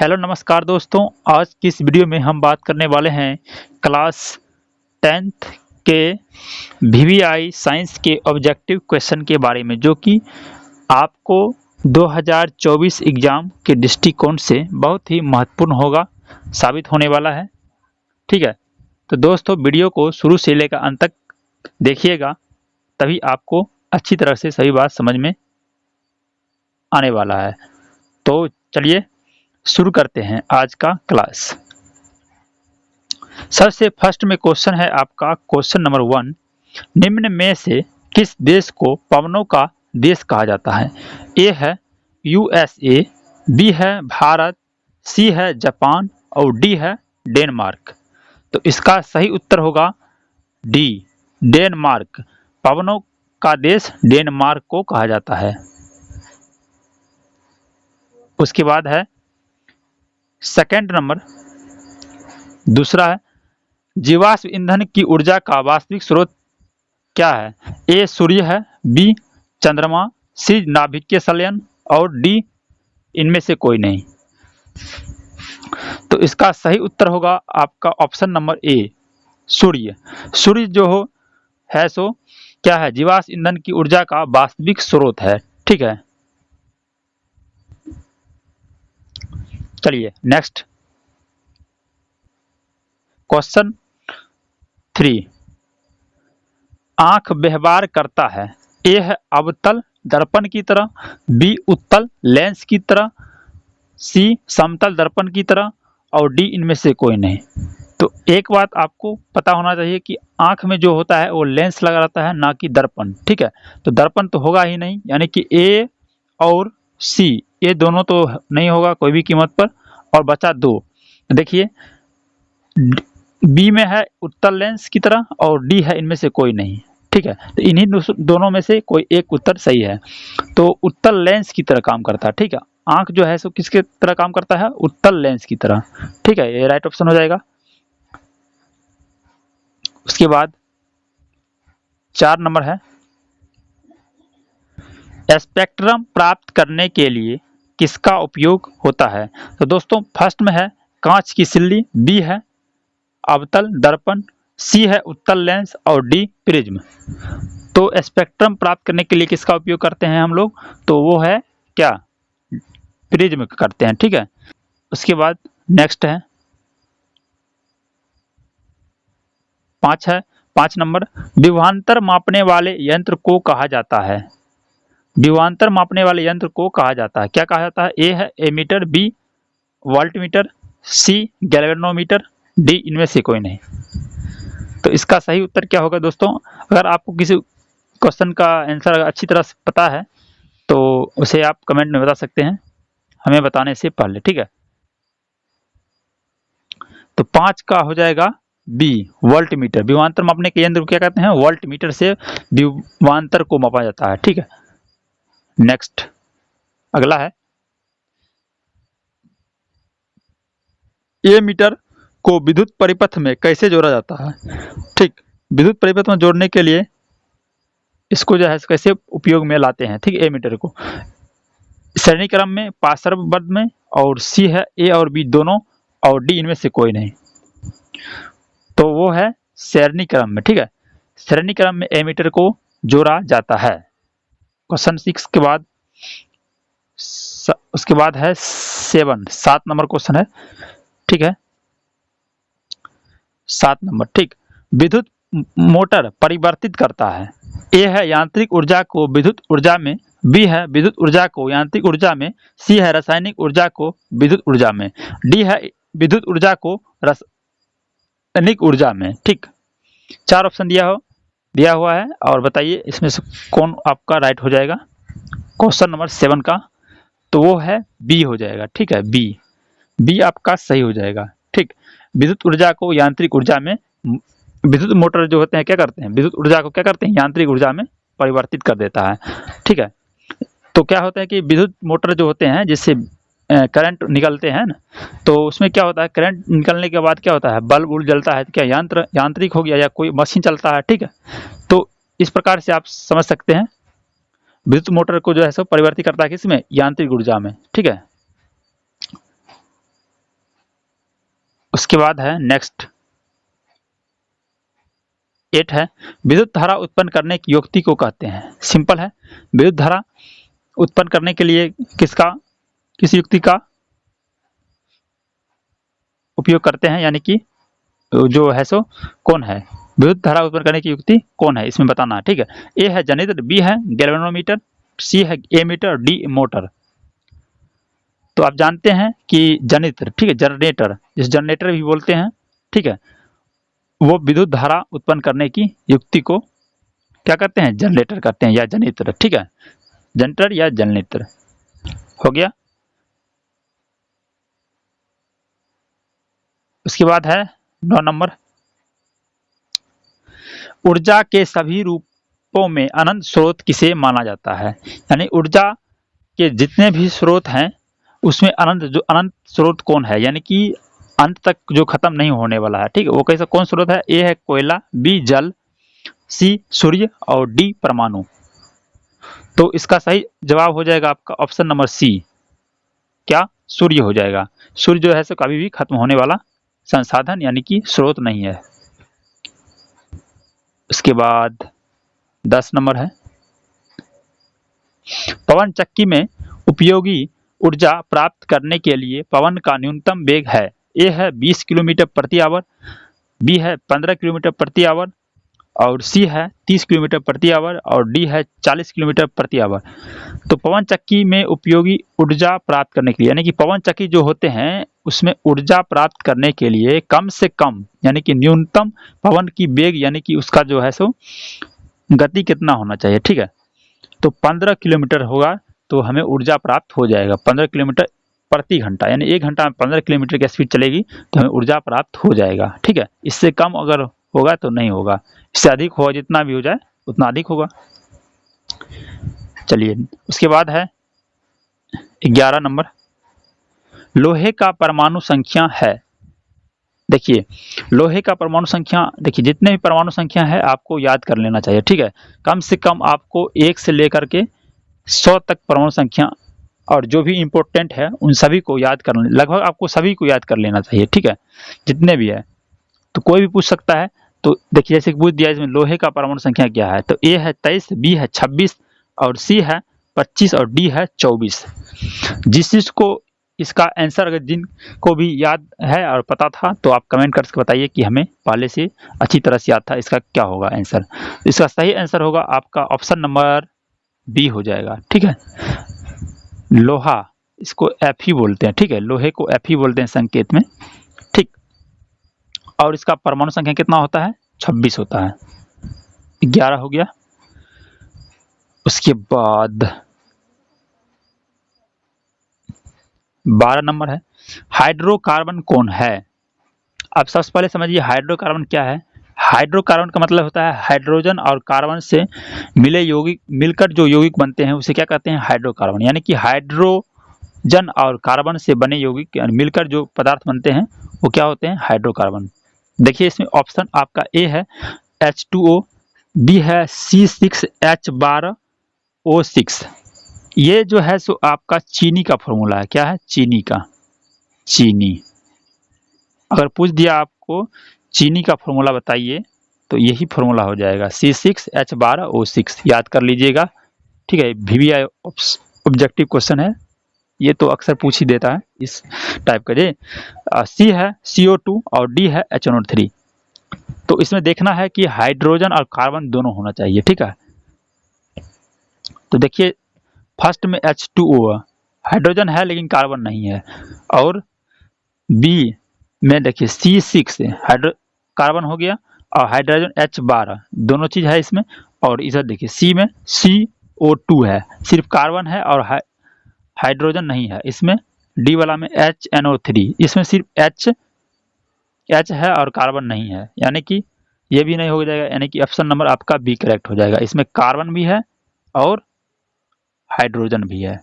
Hello नमस्कार दोस्तों। आज की इस वीडियो में हम बात करने वाले हैं क्लास 10th के वीवीआई साइंस के ऑब्जेक्टिव क्वेश्चन के बारे में, जो कि आपको 2024 एग्ज़ाम के दृष्टिकोण से बहुत ही महत्वपूर्ण होगा, साबित होने वाला है। ठीक है, तो दोस्तों वीडियो को शुरू से लेकर अंत तक देखिएगा, तभी आपको अच्छी तरह से सभी बात समझ में आने वाला है। तो चलिए शुरू करते हैं आज का क्लास। सबसे फर्स्ट में क्वेश्चन है आपका क्वेश्चन नंबर 1, निम्न में से किस देश को पवनों का देश कहा जाता है? ए है यूएसए, बी है भारत, सी है जापान और डी है डेनमार्क। तो इसका सही उत्तर होगा डी, डेनमार्क। पवनों का देश डेनमार्क को कहा जाता है। उसके बाद है सेकंड नंबर, दूसरा है जीवाश्म ईंधन की ऊर्जा का वास्तविक स्रोत क्या है? ए सूर्य है, बी चंद्रमा, सी नाभिकीय संलयन और डी इनमें से कोई नहीं। तो इसका सही उत्तर होगा आपका ऑप्शन नंबर ए, सूर्य। सूर्य जो है सो क्या है? जीवाश्म ईंधन की ऊर्जा का वास्तविक स्रोत है। ठीक है, चलिए नेक्स्ट क्वेश्चन 3, आंख व्यवहार करता है? ए है अवतल दर्पण की तरह, बी उत्तल लेंस की तरह, सी समतल दर्पण की तरह और डी इनमें से कोई नहीं। तो एक बात आपको पता होना चाहिए कि आंख में जो होता है वो लेंस लगा रहता है, ना कि दर्पण। ठीक है, तो दर्पण तो होगा ही नहीं, यानी कि ए और सी ये दोनों तो नहीं होगा कोई भी कीमत पर, और बचा दो। देखिए बी में है उत्तल लेंस की तरह और डी है इनमें से कोई नहीं। ठीक है, तो इन्हीं दोनों में से कोई एक उत्तर सही है। तो उत्तल लेंस की तरह काम करता है। ठीक है, आंख जो है सो किसके तरह काम करता है? उत्तल लेंस की तरह। ठीक है, ये राइट ऑप्शन हो जाएगा। उसके बाद 4 नंबर है, स्पेक्ट्रम प्राप्त करने के लिए किसका उपयोग होता है? तो दोस्तों फर्स्ट में है कांच की सिल्ली, बी है अवतल दर्पण, सी है उत्तल लेंस और डी प्रिज्म। तो स्पेक्ट्रम प्राप्त करने के लिए किसका उपयोग करते हैं हम लोग? तो वो है क्या? प्रिज्म करते हैं। ठीक है, उसके बाद नेक्स्ट है 5 नंबर, विभवांतर मापने वाले यंत्र को कहा जाता है? विभवांतर मापने वाले यंत्र को कहा जाता है, क्या कहा जाता है? ए है एमीटर, बी वोल्टमीटर, सी गैल्वेनोमीटर, डी इनमें से कोई नहीं। तो इसका सही उत्तर क्या होगा दोस्तों? अगर आपको किसी क्वेश्चन का आंसर अच्छी तरह से पता है तो उसे आप कमेंट में बता सकते हैं, हमें बताने से पहले। ठीक है, तो 5 का हो जाएगा बी, वोल्टमीटर। विभवांतर मापने के यंत्र को क्या कहते हैं? वोल्टमीटर से विभवांतर को मापा जाता है। ठीक है, नेक्स्ट अगला है, एमीटर को विद्युत परिपथ में कैसे जोड़ा जाता है? ठीक, विद्युत परिपथ में जोड़ने के लिए इसको जो है कैसे उपयोग में लाते हैं? ठीक, एमीटर को श्रेणी क्रम में, पार्श्वबद्ध में, और सी है ए और बी दोनों, और डी इनमें से कोई नहीं। तो वो है श्रेणी क्रम में। ठीक है, श्रेणी क्रम में एमीटर को जोड़ा जाता है। क्वेश्चन 6 के बाद उसके बाद है 7 नंबर क्वेश्चन है। ठीक है, 7 नंबर, ठीक, विद्युत मोटर परिवर्तित करता है? ए है यांत्रिक ऊर्जा को विद्युत ऊर्जा में, बी है विद्युत ऊर्जा को यांत्रिक ऊर्जा में, सी है रासायनिक ऊर्जा को विद्युत ऊर्जा में, डी है विद्युत ऊर्जा को रासायनिक ऊर्जा में। ठीक, 4 ऑप्शन दिया हुआ है, और बताइए इसमें से कौन आपका राइट हो जाएगा क्वेश्चन नंबर 7 का? तो वो है बी हो जाएगा। ठीक है, बी आपका सही हो जाएगा। ठीक, विद्युत ऊर्जा को यांत्रिक ऊर्जा में, विद्युत मोटर जो होते हैं क्या करते हैं? विद्युत ऊर्जा को क्या करते हैं? यांत्रिक ऊर्जा में परिवर्तित कर देता है। ठीक है, तो क्या होता है कि विद्युत मोटर जो होते हैं जिससे करंट निकलते हैं ना, तो उसमें क्या होता है, करंट निकलने के बाद क्या होता है? बल्ब उल्ब जलता है, क्या यांत्रिक हो गया या कोई मशीन चलता है? ठीक है, तो इस प्रकार से आप समझ सकते हैं विद्युत मोटर को जो है सो परिवर्तित करता है किसमें? यांत्रिक ऊर्जा में। ठीक है, उसके बाद है नेक्स्ट 8 है, विद्युत धारा उत्पन्न करने की युक्ति को कहते हैं। सिंपल है, विद्युत धारा उत्पन्न करने के लिए किस युक्ति का उपयोग करते हैं, यानी कि जो है सो कौन है, विद्युत धारा उत्पन्न करने की युक्ति कौन है, इसमें बताना है। ठीक है, ए है जनित्र, बी है गैल्वेनोमीटर, सी है एमीटर, डी मोटर। तो आप जानते हैं कि जनित्र, ठीक है, जनरेटर, जिस जनरेटर भी बोलते हैं, ठीक है, वो विद्युत धारा उत्पन्न करने की युक्ति को क्या करते हैं, जनरेटर करते हैं या जनित्र। ठीक है, जनरेटर या जनरेटर हो गया। उसके बाद है 9 नंबर, ऊर्जा के सभी रूपों में अनंत स्रोत किसे माना जाता है, यानी ऊर्जा के जितने भी स्रोत हैं उसमें अनंत स्रोत कौन है, यानी कि अंत तक जो खत्म नहीं होने वाला है। ठीक है, वो कैसा कौन स्रोत है, ए है कोयला, बी जल, सी सूर्य और डी परमाणु। तो इसका सही जवाब हो जाएगा आपका ऑप्शन नंबर सी, क्या, सूर्य हो जाएगा। सूर्य जो है सो कभी भी खत्म होने वाला संसाधन यानी कि स्रोत नहीं है। उसके बाद 10 नंबर है, पवन चक्की में उपयोगी ऊर्जा प्राप्त करने के लिए पवन का न्यूनतम वेग है, ए है 20 किलोमीटर प्रति आवर, बी है 15 किलोमीटर प्रति आवर और सी है 30 किलोमीटर प्रति आवर और डी है 40 किलोमीटर प्रति आवर। तो पवन चक्की में उपयोगी ऊर्जा प्राप्त करने के लिए, यानी कि पवन चक्की जो होते हैं उसमें ऊर्जा प्राप्त करने के लिए कम से कम यानी कि न्यूनतम पवन की वेग यानी कि उसका जो है सो गति कितना होना चाहिए। ठीक है, तो 15 किलोमीटर होगा तो हमें ऊर्जा प्राप्त हो जाएगा, 15 किलोमीटर प्रति घंटा, यानी 1 घंटा में 15 किलोमीटर की स्पीड चलेगी तो हमें ऊर्जा प्राप्त हो जाएगा। ठीक है, इससे कम अगर होगा तो नहीं होगा, इससे अधिक होगा, जितना भी हो जाए उतना अधिक होगा। चलिए, उसके बाद है 11 नंबर, लोहे का परमाणु संख्या है। देखिए, लोहे का परमाणु संख्या, देखिए जितने भी परमाणु संख्या है आपको याद कर लेना चाहिए। ठीक है, कम से कम आपको 1 से लेकर के 100 तक परमाणु संख्या और जो भी इंपॉर्टेंट है उन सभी को याद कर, लगभग आपको सभी को याद कर लेना चाहिए। ठीक है, जितने भी है, तो कोई भी पूछ सकता है। तो देखिए जैसे पूछ दिया इसमें लोहे का परमाणु संख्या क्या है, तो ए है 23, बी है 26 और सी है 25 और डी है 24। जिसको इसका आंसर अगर जिनको भी याद है और पता था तो आप कमेंट करके बताइए कि हमें पहले से अच्छी तरह से याद था, इसका क्या होगा आंसर। इसका सही आंसर होगा आपका ऑप्शन नंबर बी हो जाएगा। ठीक है, लोहा, इसको एफ ही बोलते हैं। ठीक है, लोहे को एफ ही बोलते हैं संकेत में। ठीक, और इसका परमाणु संख्या कितना होता है, 26 होता है। 11 हो गया। उसके बाद 12 नंबर है, हाइड्रोकार्बन कौन है। अब सबसे पहले समझिए हाइड्रोकार्बन क्या है। हाइड्रोकार्बन का मतलब होता है हाइड्रोजन और कार्बन से मिलकर जो यौगिक बनते हैं उसे क्या कहते हैं, हाइड्रोकार्बन। यानी कि हाइड्रोजन और कार्बन से बने यौगिक मिलकर जो पदार्थ बनते हैं वो क्या होते हैं, हाइड्रोकार्बन। देखिए इसमें ऑप्शन आपका ए है H2O, बी है C6H12O6। ये जो है सो आपका चीनी का फॉर्मूला है। क्या है, चीनी का, चीनी। अगर पूछ दिया आपको चीनी का फॉर्मूला बताइए तो यही फॉर्मूला हो जाएगा, C6H12O6, याद कर लीजिएगा। ठीक है, VVI ऑब्जेक्टिव क्वेश्चन है, ये तो अक्सर पूछ ही देता है इस टाइप का। जे सी है CO2 और डी है HNO3। तो इसमें देखना है कि हाइड्रोजन और कार्बन दोनों होना चाहिए। ठीक है, तो देखिए फर्स्ट में H2O हाइड्रोजन है लेकिन कार्बन नहीं है, और बी में देखिए C6 कार्बन हो गया और हाइड्रोजन H12, दोनों चीज है इसमें। और इधर देखिए सी में CO2 है, सिर्फ कार्बन है और हाइड्रोजन नहीं है इसमें। डी वाला में HNO3, इसमें सिर्फ H है और कार्बन नहीं है, यानी कि ये भी नहीं हो जाएगा, यानी कि ऑप्शन नंबर आपका बी करेक्ट हो जाएगा। इसमें कार्बन भी है और हाइड्रोजन भी है।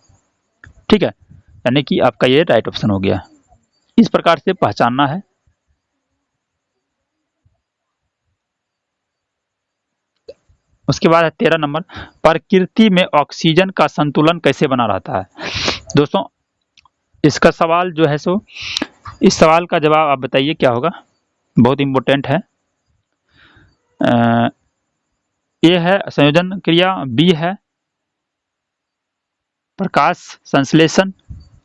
ठीक है, यानी कि आपका ये राइट ऑप्शन हो गया। इस प्रकार से पहचानना है। उसके बाद है 13 नंबर, प्रकृति में ऑक्सीजन का संतुलन कैसे बना रहता है। दोस्तों इसका सवाल जो है सो इस सवाल का जवाब आप बताइए क्या होगा, बहुत इम्पोर्टेंट है। ए है संयोजन क्रिया, बी है प्रकाश संश्लेषण,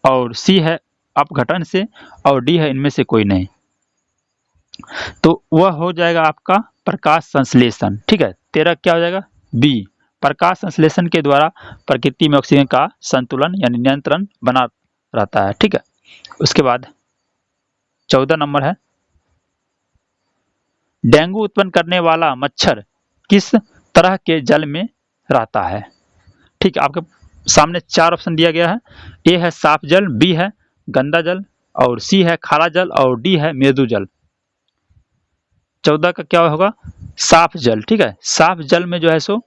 और सी है अपघटन से, और डी है इनमें से कोई नहीं। तो वह हो जाएगा आपका प्रकाश संश्लेषण। ठीक है, 13 क्या हो जाएगा, बी। प्रकाश संश्लेषण के द्वारा प्रकृति में ऑक्सीजन का संतुलन यानी नियंत्रण बना रहता है। ठीक है, उसके बाद 14 नंबर है, डेंगू उत्पन्न करने वाला मच्छर किस तरह के जल में रहता है। ठीक है, आपके सामने 4 ऑप्शन दिया गया है। ए है साफ जल, बी है गंदा जल, और सी है खारा जल, और डी है मृदु जल। 14 का क्या होगा, साफ जल। ठीक है, साफ जल में जो है सो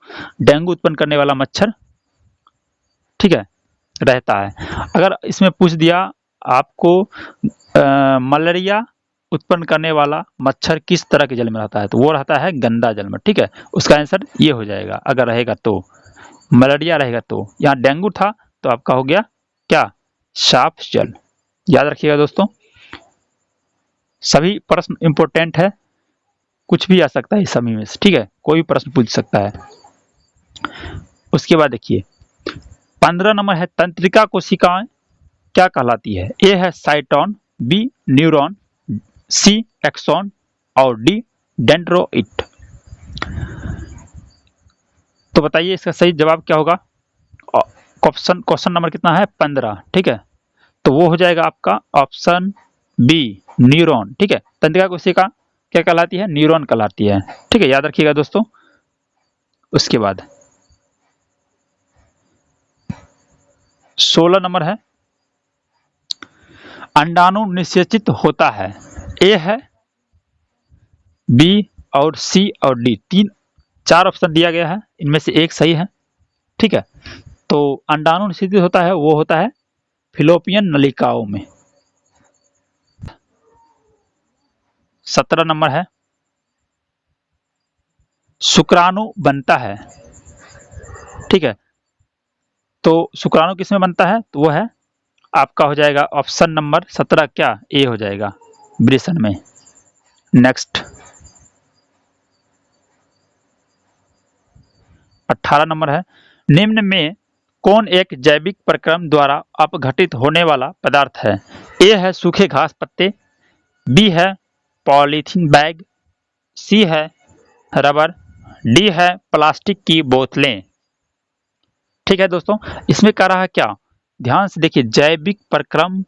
डेंगू उत्पन्न करने वाला मच्छर, ठीक है, रहता है। अगर इसमें पूछ दिया आपको मलेरिया उत्पन्न करने वाला मच्छर किस तरह के जल में रहता है, तो वो रहता है गंदा जल में। ठीक है, उसका आंसर ये हो जाएगा। अगर रहेगा तो मलेरिया रहेगा, तो यहाँ डेंगू था तो आपका हो गया क्या, साफ जल। याद रखिएगा दोस्तों, सभी प्रश्न इंपॉर्टेंट है, कुछ भी आ सकता है इस समय में से। ठीक है, कोई भी प्रश्न पूछ सकता है। उसके बाद देखिए 15 नंबर है, तंत्रिका कोशिकाएं क्या कहलाती है। ए है साइटोन, बी न्यूरॉन, सी एक्सॉन, और डी डेंड्रोइट। तो बताइए इसका सही जवाब क्या होगा। क्वेश्चन नंबर कितना है, 15। ठीक है, तो वो हो जाएगा आपका ऑप्शन बी न्यूरॉन। ठीक है, तंत्रिका कोशिका क्या कहलाती है, न्यूरॉन कहलाती है। ठीक है, याद रखिएगा दोस्तों। उसके बाद 16 नंबर है, अंडाणु निषेचित होता है। ए है, बी और सी और डी। 4 ऑप्शन दिया गया है, इनमें से एक सही है। ठीक है, तो अंडाणु निषेचित होता है वो होता है फिलोपियन नलिकाओं में। 17 नंबर है, शुक्राणु बनता है। ठीक है, तो शुक्राणु किसमें बनता है, तो वो है आपका हो जाएगा ऑप्शन नंबर 17 क्या, ए हो जाएगा, वृषण में। नेक्स्ट 18 नंबर है, निम्न में कौन एक जैविक प्रक्रम द्वारा अपघटित होने वाला पदार्थ है। ए है सूखे घास पत्ते, बी है पॉलीथीन बैग, सी है रबर, डी है प्लास्टिक की बोतलें। ठीक है दोस्तों, इसमें कह रहा है क्या, ध्यान से देखिए, जैविक प्रक्रम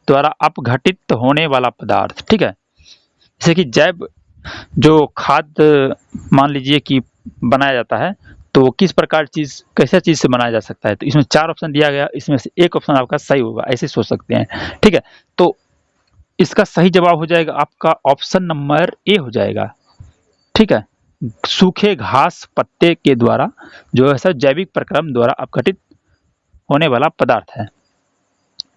द्वारा अपघटित होने वाला पदार्थ। ठीक है, जैसे कि जैव जो खाद्य मान लीजिए कि बनाया जाता है, तो किस प्रकार चीज, कैसे चीज से बनाया जा सकता है। तो इसमें 4 ऑप्शन दिया गया, इसमें से एक ऑप्शन आपका सही होगा, ऐसे सोच सकते हैं। ठीक है, तो इसका सही जवाब हो जाएगा आपका ऑप्शन नंबर ए हो जाएगा। ठीक है, सूखे घास पत्ते के द्वारा जो है जैविक प्रक्रम द्वारा अपघटित होने वाला पदार्थ है।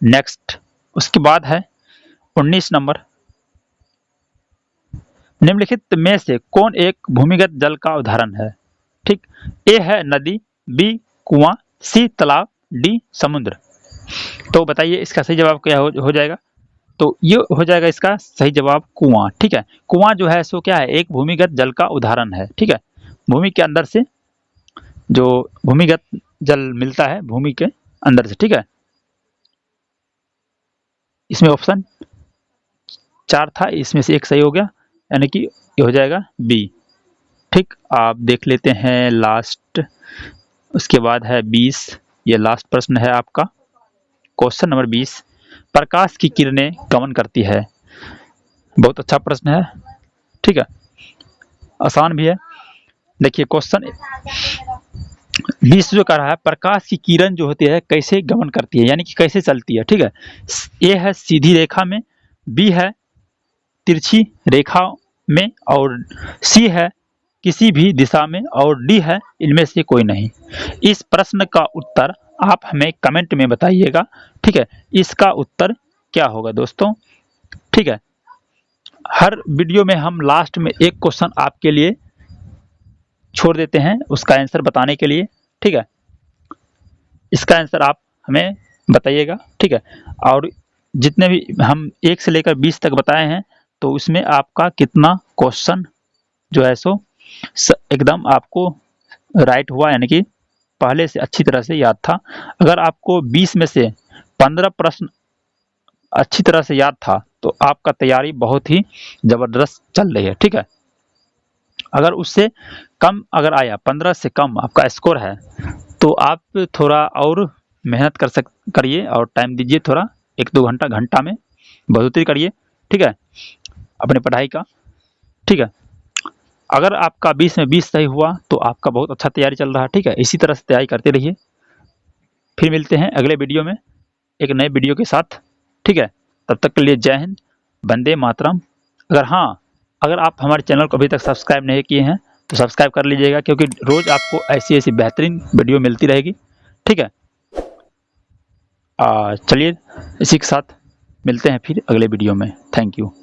नेक्स्ट उसके बाद है 19 नंबर, निम्नलिखित में से कौन एक भूमिगत जल का उदाहरण है। ठीक, ए है नदी, बी कुआं, सी तालाब, डी समुद्र। तो बताइए इसका सही जवाब क्या हो जाएगा। तो ये हो जाएगा इसका सही जवाब कुआं। ठीक है, कुआं जो है सो क्या है, एक भूमिगत जल का उदाहरण है। ठीक है, भूमि के अंदर से जो भूमिगत जल मिलता है भूमि के अंदर से। ठीक है, इसमें ऑप्शन 4 था, इसमें से एक सही हो गया, यानी कि ये हो जाएगा बी। ठीक, आप देख लेते हैं लास्ट, उसके बाद है 20। ये लास्ट प्रश्न है आपका, क्वेश्चन नंबर 20, प्रकाश की किरणें गमन करती है। बहुत अच्छा प्रश्न है। ठीक है, आसान भी है। देखिए क्वेश्चन 20 जो कह रहा है, प्रकाश की किरण जो होती है कैसे गमन करती है, यानी कि कैसे चलती है। ठीक है, ए है सीधी रेखा में, बी है तिरछी रेखा में, और सी है किसी भी दिशा में, और डी है इनमें से कोई नहीं। इस प्रश्न का उत्तर आप हमें कमेंट में बताइएगा। ठीक है, इसका उत्तर क्या होगा दोस्तों। ठीक है, हर वीडियो में हम लास्ट में एक क्वेश्चन आपके लिए छोड़ देते हैं उसका आंसर बताने के लिए। ठीक है, इसका आंसर आप हमें बताइएगा। ठीक है, और जितने भी हम 1 से लेकर 20 तक बताए हैं, तो उसमें आपका कितना क्वेश्चन जो है सो एकदम आपको राइट हुआ, यानी कि पहले से अच्छी तरह से याद था। अगर आपको 20 में से 15 प्रश्न अच्छी तरह से याद था, तो आपका तैयारी बहुत ही ज़बरदस्त चल रही है, ठीक है। अगर उससे कम अगर आया, 15 से कम आपका स्कोर है, तो आप थोड़ा और मेहनत करिए और टाइम दीजिए, थोड़ा 1-2 घंटा में बढ़ोतरी करिए, ठीक है, अपने पढ़ाई का, ठीक है। अगर आपका 20 में 20 सही हुआ, तो आपका बहुत अच्छा तैयारी चल रहा है, ठीक है। इसी तरह से तैयारी करते रहिए। फिर मिलते हैं अगले वीडियो में एक नए वीडियो के साथ, ठीक है। तब तक के लिए जय हिंद, वंदे मातरम। अगर आप हमारे चैनल को अभी तक सब्सक्राइब नहीं किए हैं, तो सब्सक्राइब कर लीजिएगा, क्योंकि रोज़ आपको ऐसी बेहतरीन वीडियो मिलती रहेगी, ठीक है। चलिए इसी के साथ मिलते हैं फिर अगले वीडियो में। Thank you.